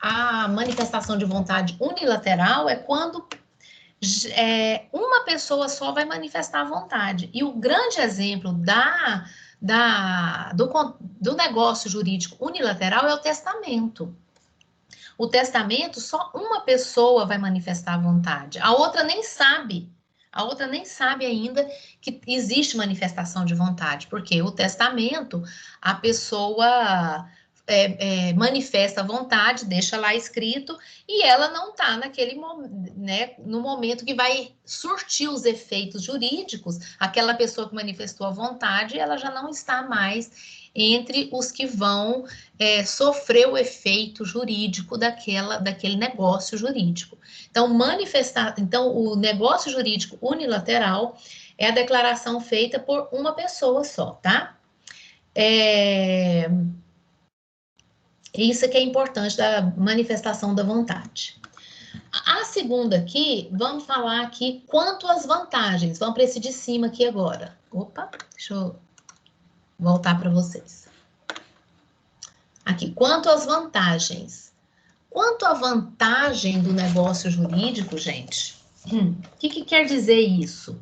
a manifestação de vontade unilateral, é quando uma pessoa só vai manifestar a vontade. E o grande exemplo do negócio jurídico unilateral é o testamento. O testamento, só uma pessoa vai manifestar a vontade, a outra nem sabe. A outra nem sabe ainda que existe manifestação de vontade, porque o testamento, a pessoa manifesta a vontade, deixa lá escrito, e ela não está no momento que vai surtir os efeitos jurídicos, aquela pessoa que manifestou a vontade, ela já não está mais entre os que vão sofrer o efeito jurídico daquele negócio jurídico. Então, o negócio jurídico unilateral é a declaração feita por uma pessoa só, tá? Isso que é importante da manifestação da vontade. A segunda aqui, vamos falar aqui quanto às vantagens. Vamos para esse de cima aqui agora. Opa, deixa eu voltar para vocês. Aqui, quanto às vantagens. Quanto à vantagem do negócio jurídico, gente, o que quer dizer isso?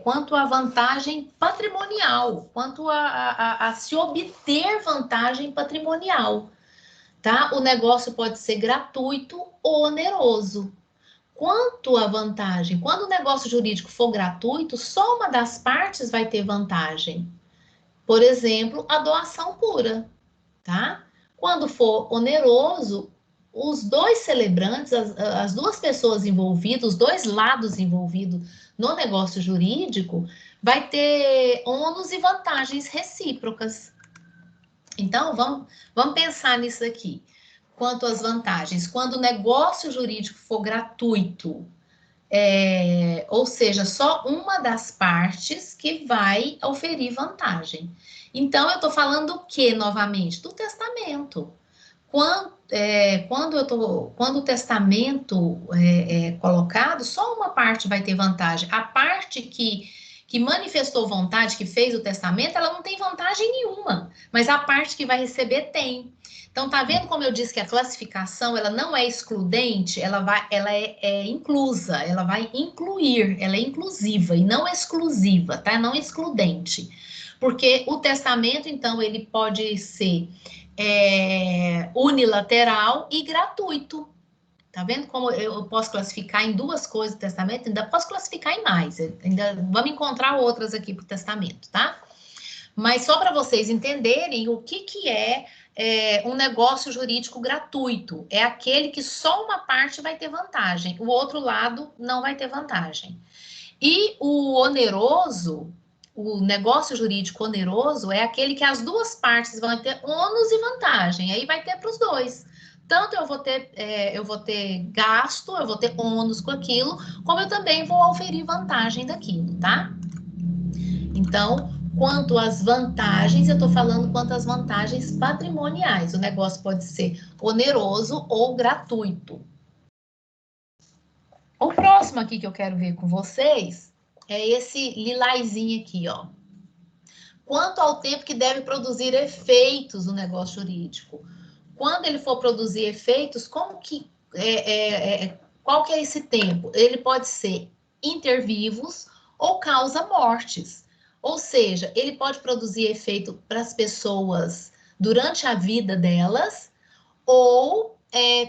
Quanto à vantagem patrimonial, quanto a se obter vantagem patrimonial, tá? O negócio pode ser gratuito ou oneroso. Quanto à vantagem, quando o negócio jurídico for gratuito, só uma das partes vai ter vantagem. Por exemplo, a doação pura, tá? Quando for oneroso, os dois celebrantes, as duas pessoas envolvidas, os dois lados envolvidos no negócio jurídico, vai ter ônus e vantagens recíprocas. Então, vamos pensar nisso aqui. Quanto às vantagens, quando o negócio jurídico for gratuito, ou seja, só uma das partes que vai oferir vantagem. Então, eu estou falando do que, novamente? Do testamento. Quando o testamento é colocado, só uma parte vai ter vantagem. A parte que manifestou vontade, que fez o testamento, ela não tem vantagem nenhuma, mas a parte que vai receber tem. Então, tá vendo como eu disse que a classificação, ela não é excludente, ela é inclusa, ela vai incluir, ela é inclusiva e não exclusiva, tá? Não excludente. Porque o testamento, então, ele pode ser unilateral e gratuito. Tá vendo como eu posso classificar em duas coisas o testamento? Ainda posso classificar em mais. Ainda vamos encontrar outras aqui para o testamento, tá? Mas só para vocês entenderem o que é um negócio jurídico gratuito. É aquele que só uma parte vai ter vantagem, o outro lado não vai ter vantagem. E o oneroso, o negócio jurídico oneroso, é aquele que as duas partes vão ter ônus e vantagem. Aí vai ter para os dois. Tanto eu vou ter gasto, eu vou ter ônus com aquilo, como eu também vou oferir vantagem daquilo, tá? Então, quanto às vantagens, eu estou falando quanto às vantagens patrimoniais. O negócio pode ser oneroso ou gratuito. O próximo aqui que eu quero ver com vocês é esse lilazinho aqui, ó. Quanto ao tempo que deve produzir efeitos o negócio jurídico. Quando ele for produzir efeitos, qual que é esse tempo? Ele pode ser intervivos ou causa-mortes. Ou seja, ele pode produzir efeito para as pessoas durante a vida delas ou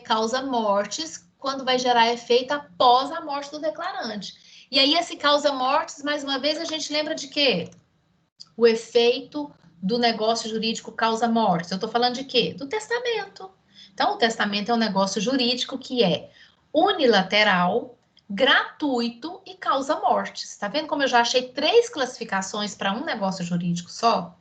causa-mortes quando vai gerar efeito após a morte do declarante. E aí, esse causa-mortes, mais uma vez, a gente lembra de quê? O efeito do negócio jurídico causa-mortes. Eu estou falando de quê? Do testamento. Então, o testamento é um negócio jurídico que é unilateral, gratuito e causa-mortes. Tá vendo como eu já achei 3 classificações para um negócio jurídico só?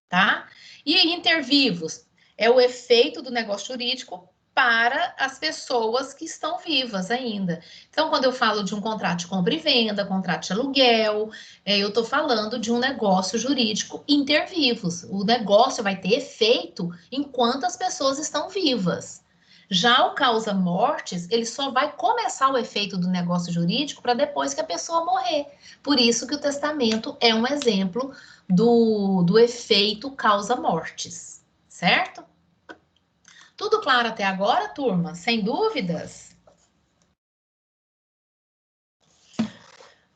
Tá? E intervivos é o efeito do negócio jurídico para as pessoas que estão vivas ainda. Então, quando eu falo de um contrato de compra e venda, contrato de aluguel, eu estou falando de um negócio jurídico intervivos. O negócio vai ter efeito enquanto as pessoas estão vivas. Já o causa-mortes, ele só vai começar o efeito do negócio jurídico para depois que a pessoa morrer. Por isso que o testamento é um exemplo do efeito causa-mortes, certo? Tudo claro até agora, turma? Sem dúvidas?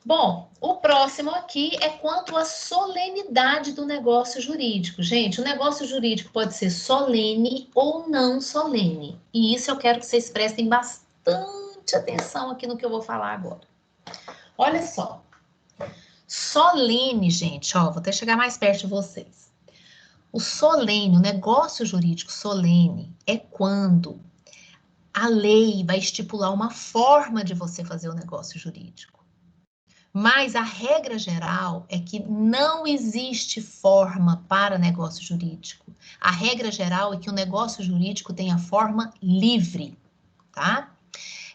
Bom, o próximo aqui é quanto à solenidade do negócio jurídico. Gente, o negócio jurídico pode ser solene ou não solene. E isso eu quero que vocês prestem bastante atenção aqui no que eu vou falar agora. Olha só. Solene, gente, ó, vou até chegar mais perto de vocês. O solene, o negócio jurídico solene, é quando a lei vai estipular uma forma de você fazer o negócio jurídico. Mas a regra geral é que não existe forma para negócio jurídico. A regra geral é que o negócio jurídico tem a forma livre, tá?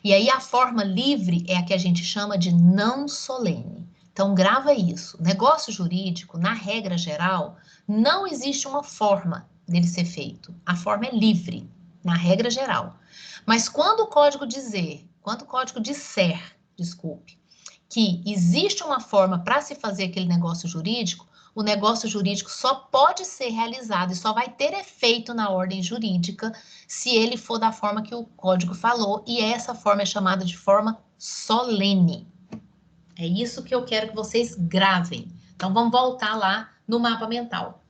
E aí a forma livre é a que a gente chama de não solene. Então grava isso. Negócio jurídico, na regra geral, não existe uma forma dele ser feito. A forma é livre, na regra geral. Mas quando o código disser, desculpe, que existe uma forma para se fazer aquele negócio jurídico, o negócio jurídico só pode ser realizado e só vai ter efeito na ordem jurídica se ele for da forma que o código falou, e essa forma é chamada de forma solene. É isso que eu quero que vocês gravem. Então, vamos voltar lá no mapa mental.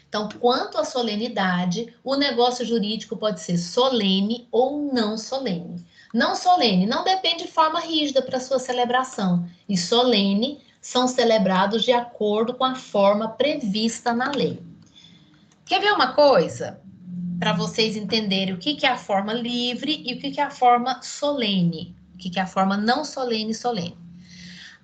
Então, quanto à solenidade, o negócio jurídico pode ser solene ou não solene. Não solene não depende de forma rígida para sua celebração, e solene são celebrados de acordo com a forma prevista na lei. Quer ver uma coisa? Para vocês entenderem o que é a forma livre e o que é a forma solene, o que é a forma não solene e solene.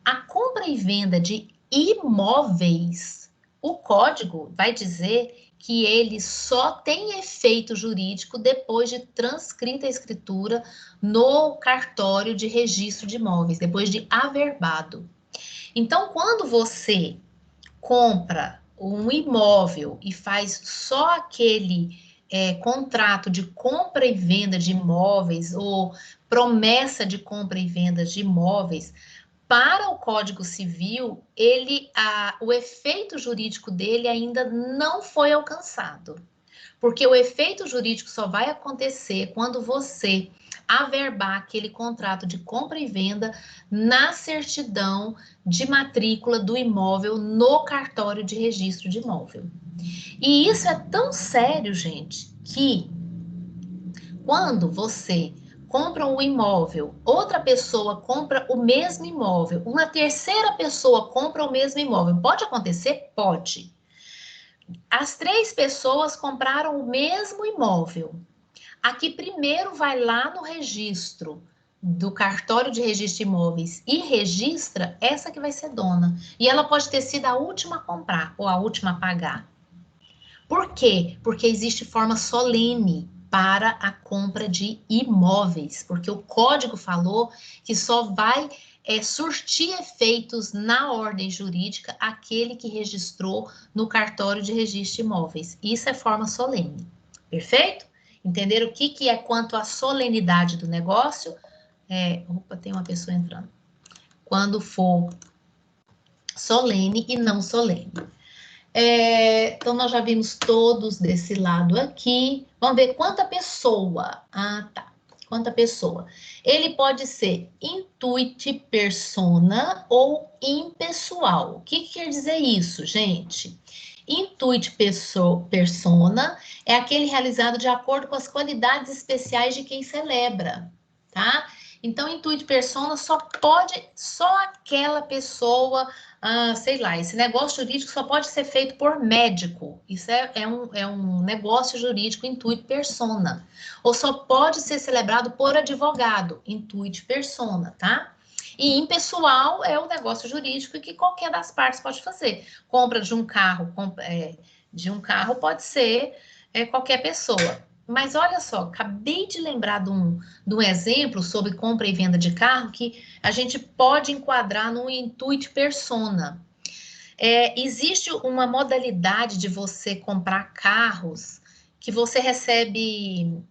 A compra e venda de imóveis, o código vai dizer que ele só tem efeito jurídico depois de transcrita a escritura no cartório de registro de imóveis, depois de averbado. Então, quando você compra um imóvel e faz só aquele contrato de compra e venda de imóveis ou promessa de compra e venda de imóveis, para o Código Civil, o efeito jurídico dele ainda não foi alcançado. Porque o efeito jurídico só vai acontecer quando você averbar aquele contrato de compra e venda na certidão de matrícula do imóvel no cartório de registro de imóvel. E isso é tão sério, gente, que quando você compra um imóvel, outra pessoa compra o mesmo imóvel, uma terceira pessoa compra o mesmo imóvel, pode acontecer? Pode. As 3 pessoas compraram o mesmo imóvel. A que primeiro vai lá no registro do cartório de registro de imóveis e registra, essa que vai ser dona. E ela pode ter sido a última a comprar ou a última a pagar. Por quê? Porque existe forma solene para a compra de imóveis, porque o código falou que só vai surtir efeitos na ordem jurídica aquele que registrou no cartório de registro de imóveis. Isso é forma solene, perfeito? Entenderam o que é quanto à solenidade do negócio? Opa, tem uma pessoa entrando. Quando for solene e não solene. Então, nós já vimos todos desse lado aqui. Vamos ver quanta pessoa. Ah, tá. Quanta pessoa. Ele pode ser intuit persona ou impessoal. O que quer dizer isso, gente? Intuit persona é aquele realizado de acordo com as qualidades especiais de quem celebra, tá? Então, intuit persona só aquela pessoa, sei lá, esse negócio jurídico só pode ser feito por médico. Isso é um negócio jurídico intuit persona. Ou só pode ser celebrado por advogado, intuit persona, tá? E impessoal é o negócio jurídico que qualquer das partes pode fazer. Compra de um carro, pode ser qualquer pessoa. Mas olha só, acabei de lembrar de um exemplo sobre compra e venda de carro que a gente pode enquadrar no intuit persona. Existe uma modalidade de você comprar carros que você recebe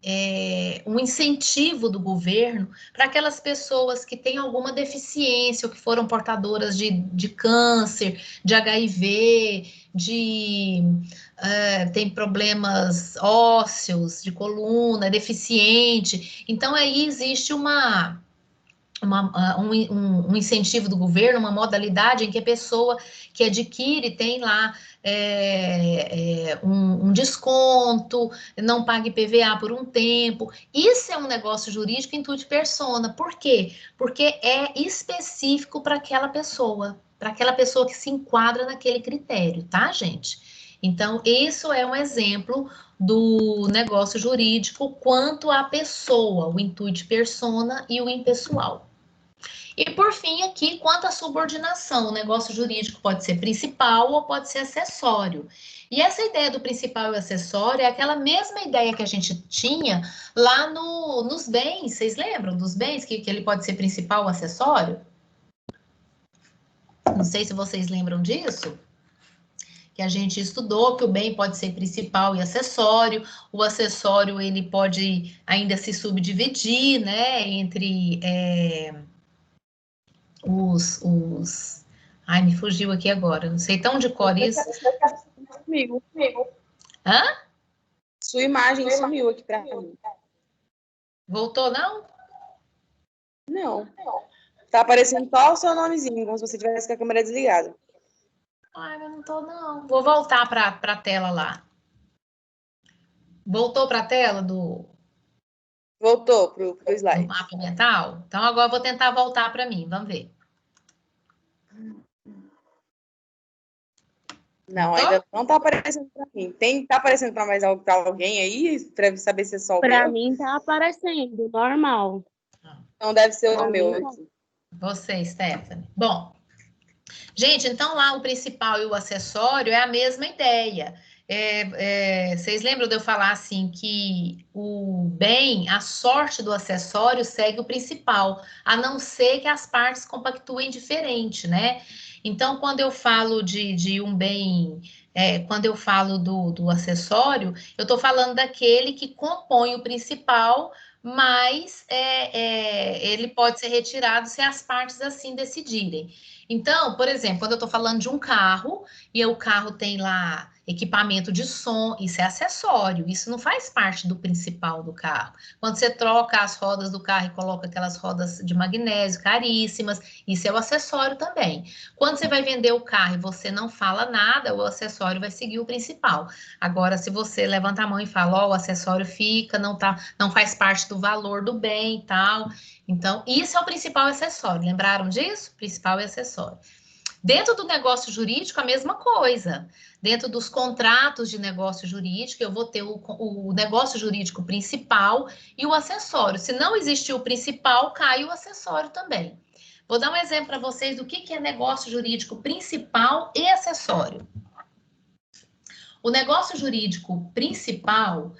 um incentivo do governo para aquelas pessoas que têm alguma deficiência ou que foram portadoras de câncer, de HIV, tem problemas ósseos, de coluna, deficiente. Então, aí existe um incentivo do governo, uma modalidade em que a pessoa que adquire tem lá um desconto, não paga IPVA por um tempo. Isso é um negócio jurídico intuit persona. Por quê? Porque é específico para aquela pessoa que se enquadra naquele critério, tá, gente? Então, isso é um exemplo do negócio jurídico quanto à pessoa, o intuito persona e o impessoal. E por fim, aqui, quanto à subordinação, o negócio jurídico pode ser principal ou pode ser acessório. E essa ideia do principal e acessório é aquela mesma ideia que a gente tinha lá nos bens. Vocês lembram dos bens, que ele pode ser principal ou acessório? Não sei se vocês lembram disso. Que a gente estudou que o bem pode ser principal e acessório. O acessório, ele pode ainda se subdividir, né, entre... Ai, me fugiu aqui agora. Não sei tão de cor isso. Comigo. Hã? Sua imagem sumiu aqui pra mim. Voltou, não? Não. Tá aparecendo só o seu nomezinho, como se você tivesse com a câmera desligada. Ai, eu não tô, não. Vou voltar para a tela lá. Voltou para a tela do Voltou pro slide. mapa mental? Então, agora eu vou tentar voltar para mim. Vamos ver. Não, Voltou? ainda não tá aparecendo pra mim. Tá aparecendo pra pra alguém aí? Pra saber se é só o Pra meu? mim tá aparecendo, normal. Não, deve ser Pra o meu mim, tá. aqui. Você, Stephanie. Bom, gente, então lá o principal e o acessório é a mesma ideia. Vocês lembram de eu falar assim que o bem, a sorte do acessório segue o principal, a não ser que as partes compactuem diferente, né? Então, quando eu falo de um bem, quando eu falo do acessório, eu estou falando daquele que compõe o principal, mas ele pode ser retirado se as partes assim decidirem. Então, por exemplo, quando eu estou falando de um carro e o carro tem lá equipamento de som, isso é acessório, isso não faz parte do principal do carro. Quando você troca as rodas do carro e coloca aquelas rodas de magnésio caríssimas, isso é o acessório também. Quando você vai vender o carro e você não fala nada, o acessório vai seguir o principal. Agora, se você levanta a mão e fala, ó, o acessório fica, não faz parte do valor do bem e tal. Então, isso é o principal acessório. Lembraram disso? Principal e acessório. Dentro do negócio jurídico, a mesma coisa. Dentro dos contratos de negócio jurídico, eu vou ter o negócio jurídico principal e o acessório. Se não existir o principal, cai o acessório também. Vou dar um exemplo para vocês do que é negócio jurídico principal e acessório. O negócio jurídico principal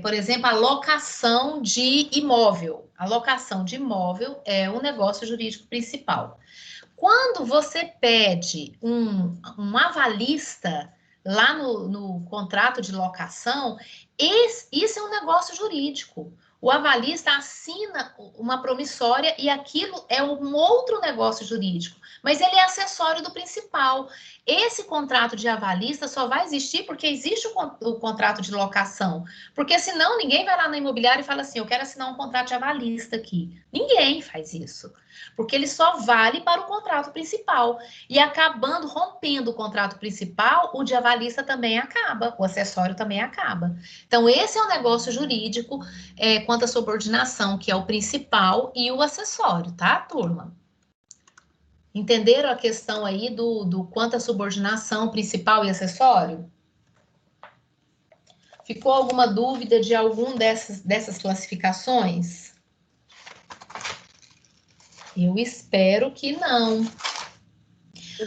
por exemplo, a locação de imóvel. A locação de imóvel é o negócio jurídico principal. Quando você pede um avalista lá no contrato de locação, isso é um negócio jurídico. O avalista assina uma promissória e aquilo é um outro negócio jurídico, mas ele é acessório do principal. Esse contrato de avalista só vai existir porque existe o contrato de locação. Porque senão ninguém vai lá na imobiliária e fala assim, eu quero assinar um contrato de avalista aqui. Ninguém faz isso. Porque ele só vale para o contrato principal. E acabando, rompendo o contrato principal, o de avalista também acaba, o acessório também acaba. Então, esse é o negócio jurídico quanto à subordinação, que é o principal e o acessório, tá, turma? Entenderam a questão aí do quanto à subordinação principal e acessório? Ficou alguma dúvida de algum dessas classificações? Eu espero que não.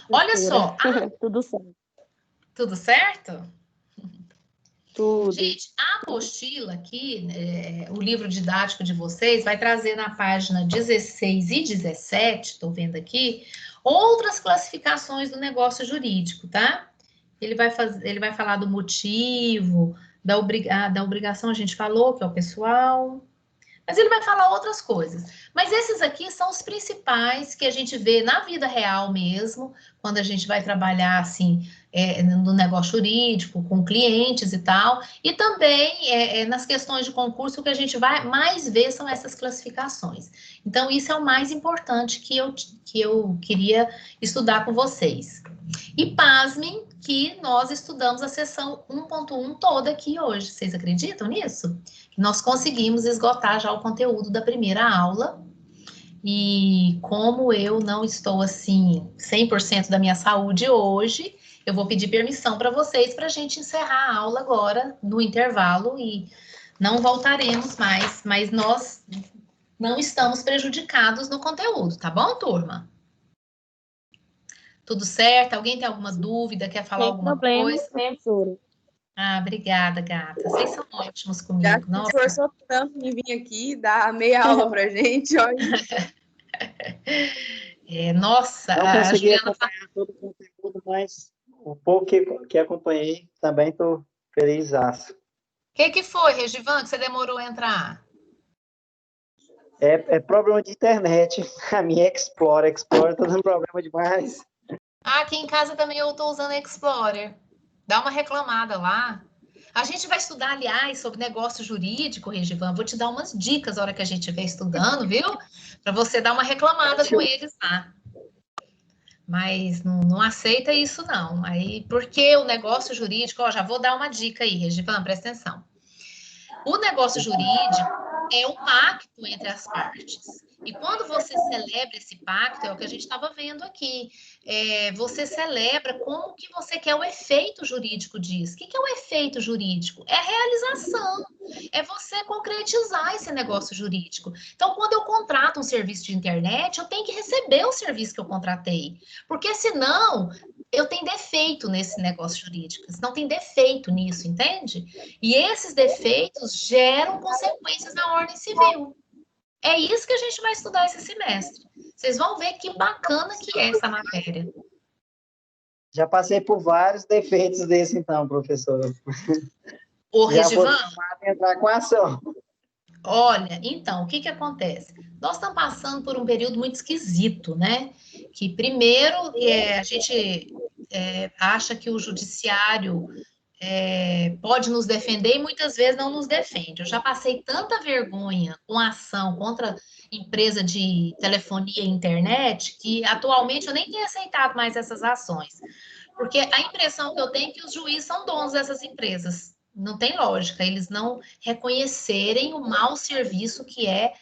Olha só. Tudo certo. Tudo certo? Tudo. Gente, a apostila aqui, o livro didático de vocês, vai trazer na página 16 e 17, estou vendo aqui, outras classificações do negócio jurídico, tá? Ele vai falar do motivo, da obrigação, a gente falou, que é o pessoal, mas ele vai falar outras coisas. Mas esses aqui são os principais que a gente vê na vida real mesmo, quando a gente vai trabalhar assim no negócio jurídico, com clientes e tal. E também nas questões de concurso, o que a gente vai mais ver são essas classificações. Então, isso é o mais importante que eu queria estudar com vocês. E pasmem que nós estudamos a seção 1.1 toda aqui hoje. Vocês acreditam nisso? Nós conseguimos esgotar já o conteúdo da primeira aula. E como eu não estou assim 100% da minha saúde hoje, eu vou pedir permissão para vocês para a gente encerrar a aula agora, no intervalo, e não voltaremos mais, mas nós não estamos prejudicados no conteúdo, tá bom, turma? Tudo certo? Alguém tem alguma dúvida? Quer falar Sem alguma problema, coisa? professora. Ah, obrigada, gata. Vocês são ótimos Já comigo. se Nossa, esforçou tanto em vir aqui, dar meia aula pra gente, olha. nossa, Não a consegui Juliana acompanhar todo o conteúdo, mas o pouco que acompanhei, também estou feliz. O que foi, Regivan, que você demorou a entrar? É problema de internet. A minha Explorer está dando problema demais. Ah, aqui em casa também eu estou usando Explorer. Dá uma reclamada lá. A gente vai estudar, aliás, sobre negócio jurídico, Regivan. Vou te dar umas dicas na hora que a gente estiver estudando, viu? Para você dar uma reclamada com eles lá. Mas não aceita isso, não. Aí, porque o negócio jurídico, ó, já vou dar uma dica aí, Regivan, presta atenção. O negócio jurídico é um pacto entre as partes. E quando você celebra esse pacto, é o que a gente estava vendo aqui, você celebra como que você quer o efeito jurídico disso. O que é o efeito jurídico? É a realização, é você concretizar esse negócio jurídico. Então, quando eu contrato um serviço de internet, eu tenho que receber o serviço que eu contratei, porque senão eu tenho defeito nesse negócio jurídico, senão tem defeito nisso, entende? E esses defeitos geram consequências na ordem civil. É isso que a gente vai estudar esse semestre. Vocês vão ver que bacana que é essa matéria. Já passei por vários defeitos desse, então, professora. Ô, Já vou Regivan, chamar a entrar com a ação. olha, então, o que acontece? Nós estamos passando por um período muito esquisito, né? Que primeiro a gente acha que o judiciário pode nos defender e muitas vezes não nos defende. Eu já passei tanta vergonha com a ação contra empresa de telefonia e internet que atualmente eu nem tenho aceitado mais essas ações. Porque a impressão que eu tenho é que os juízes são donos dessas empresas. Não tem lógica, eles não reconhecerem o mau serviço que é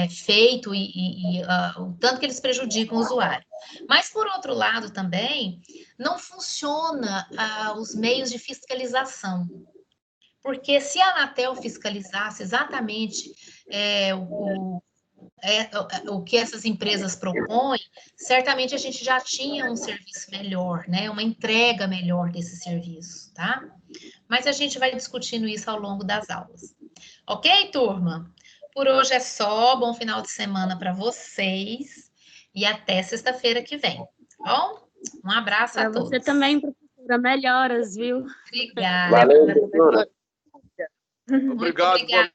feito e o tanto que eles prejudicam o usuário. Mas, por outro lado, também, não funciona os meios de fiscalização. Porque se a Anatel fiscalizasse exatamente o que essas empresas propõem, certamente a gente já tinha um serviço melhor, né? Uma entrega melhor desse serviço, tá? Mas a gente vai discutindo isso ao longo das aulas. Ok, turma? Por hoje é só. Bom final de semana para vocês. E até sexta-feira que vem. Tá bom? Um abraço a Para todos. você também, professora. Melhoras, viu? Obrigada. Valeu, professora. Muito Obrigado. obrigada.